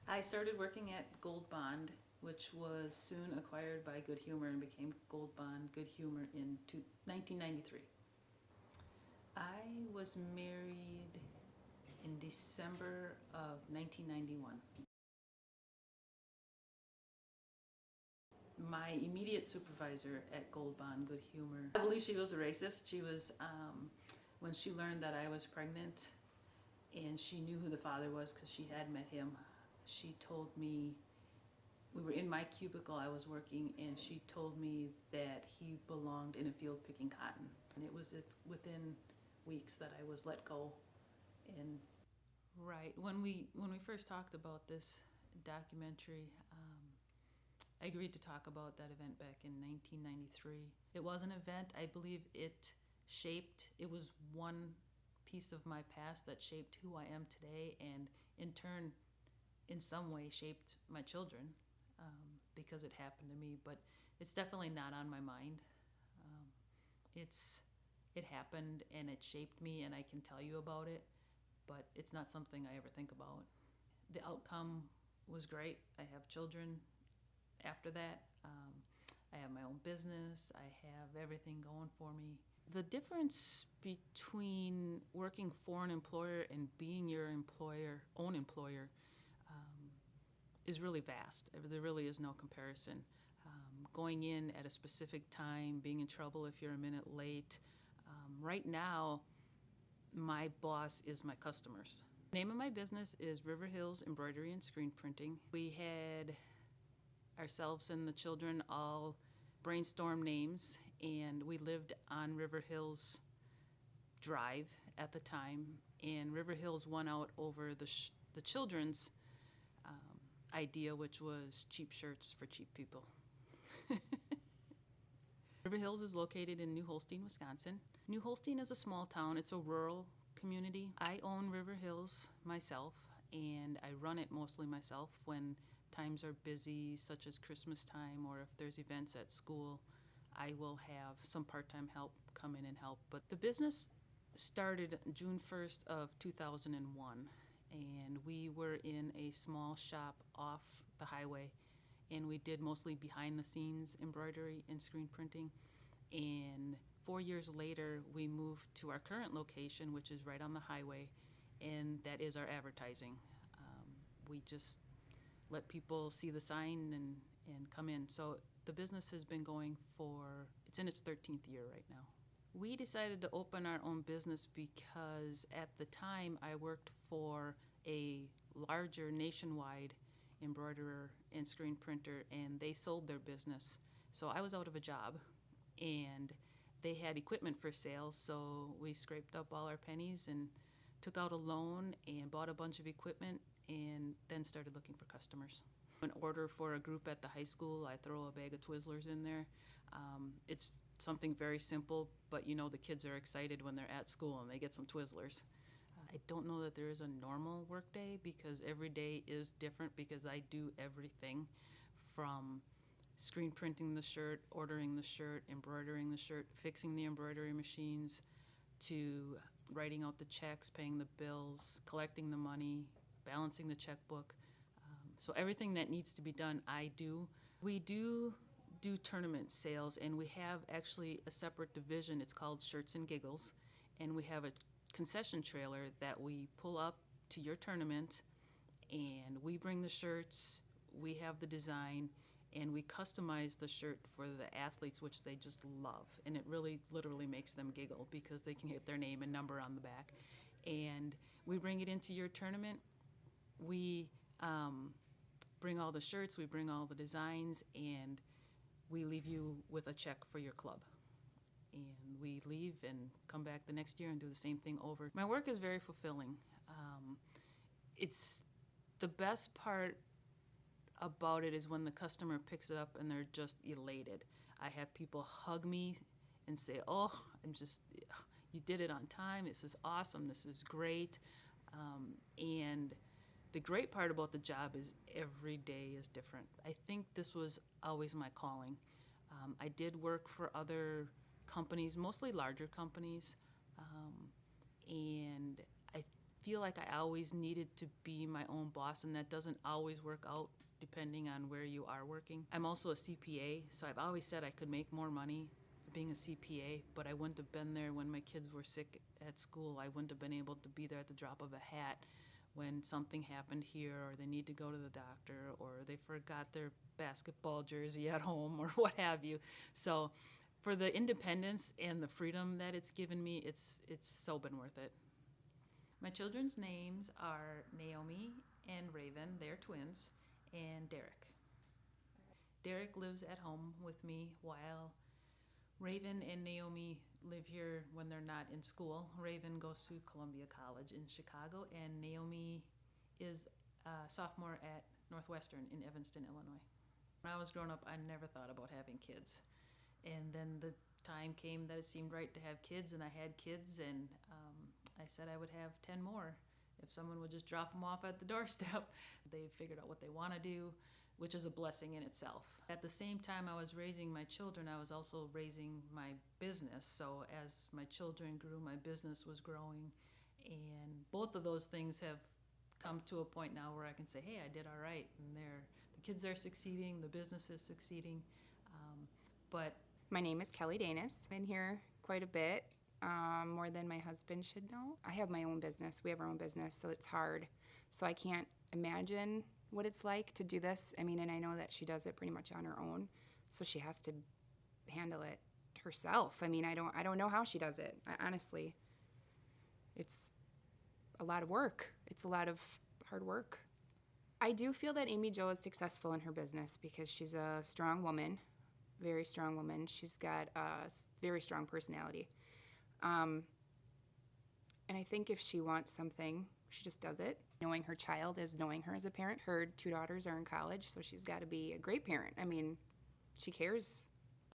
I started working at Gold Bond, which was soon acquired by Good Humor and became Gold Bond Good Humor in 1993. I was married in December of 1991. My immediate supervisor at Gold Bond Good Humor, I believe she was a racist. She was, when she learned that I was pregnant and she knew who the father was because she had met him, she told me, we were in my cubicle, I was working, and she told me that he belonged in a field picking cotton. And it was within weeks that I was let go. And right, when we first talked about this documentary, I agreed to talk about that event back in 1993. It was an event, I believe it was one piece of my past that shaped who I am today, and in turn, in some way, shaped my children, because it happened to me. But it's definitely not on my mind. Um, it happened and it shaped me, and I can tell you about it, but it's not something I ever think about. The outcome was great. I have children after that. I have my own business. I have everything going for me. The difference between working for an employer and being your own employer, is really vast. There really is no comparison. Going in at a specific time, being in trouble if you're a minute late. Right now, my boss is my customers. The name of my business is River Hills Embroidery and Screen Printing. We had ourselves and the children all brainstorm names, and we lived on River Hills Drive at the time, and River Hills won out over the children's idea, which was cheap shirts for cheap people. River Hills is located in New Holstein, Wisconsin. New Holstein is a small town. It's a rural community. I own River Hills myself, and I run it mostly myself when times are busy, such as Christmas time, or if there's events at school, I will have some part-time help come in and help. But the business started June 1st of 2001, and we were in a small shop off the highway, and we did mostly behind the scenes embroidery and screen printing. And 4 years later, we moved to our current location, which is right on the highway, and that is our advertising. We just let people see the sign and come in. So the business has been going it's in its 13th year right now. We decided to open our own business because at the time I worked for a larger nationwide embroiderer and screen printer, and they sold their business. So I was out of a job, and they had equipment for sale, so we scraped up all our pennies and took out a loan and bought a bunch of equipment, and then started looking for customers. An order for a group at the high school, I throw a bag of Twizzlers in there. It's something very simple, but the kids are excited when they're at school and they get some Twizzlers. I don't know that there is a normal work day, because every day is different, because I do everything from screen printing the shirt, ordering the shirt, embroidering the shirt, fixing the embroidery machines, to writing out the checks, paying the bills, collecting the money, balancing the checkbook. So everything that needs to be done, I do. We do tournament sales, and we have actually a separate division. It's called Shirts and Giggles, and we have a concession trailer that we pull up to your tournament, and we bring the shirts, we have the design, and we customize the shirt for the athletes, which they just love. And it really literally makes them giggle, because they can get their name and number on the back. And we bring it into your tournament. We bring all the shirts, we bring all the designs, and we leave you with a check for your club. And we leave and come back the next year and do the same thing over. My work is very fulfilling. It's the best part about it is when the customer picks it up and they're just elated. I have people hug me and say, "Oh, you did it on time. This is awesome. This is great." And the great part about the job is every day is different. I think this was always my calling. I did work for other companies, mostly larger companies, and I feel like I always needed to be my own boss, and that doesn't always work out depending on where you are working. I'm also a CPA, so I've always said I could make more money being a CPA, but I wouldn't have been there when my kids were sick at school. I wouldn't have been able to be there at the drop of a hat when something happened here, or they need to go to the doctor, or they forgot their basketball jersey at home, or what have you. So for the independence and the freedom that it's given me, it's so been worth it. My children's names are Naomi and Raven. They're twins. And Derek. Derek lives at home with me while Raven and Naomi live here when they're not in school. Raven goes to Columbia College in Chicago, and Naomi is a sophomore at Northwestern in Evanston, Illinois. When I was growing up, I never thought about having kids. And then the time came that it seemed right to have kids, and I had kids, and I said I would have 10 more if someone would just drop them off at the doorstep. They figured out what they want to do, which is a blessing in itself. At the same time I was raising my children, I was also raising my business. So as my children grew, my business was growing. And both of those things have come to a point now where I can say, hey, I did all right. And the kids are succeeding, the business is succeeding. But my name is Kelly Danis. Been here quite a bit. More than my husband should know. I have my own business. We have our own business, so it's hard. So I can't imagine what it's like to do this. I mean, and I know that she does it pretty much on her own, so she has to handle it herself. I mean, I don't know how she does it. Honestly, it's a lot of work. It's a lot of hard work. I do feel that Amy Jo is successful in her business because she's a strong woman, very strong woman. She's got a very strong personality. And I think if she wants something, she just does it. Knowing her child is knowing her as a parent. Her 2 daughters are in college, so she's got to be a great parent. I mean, she cares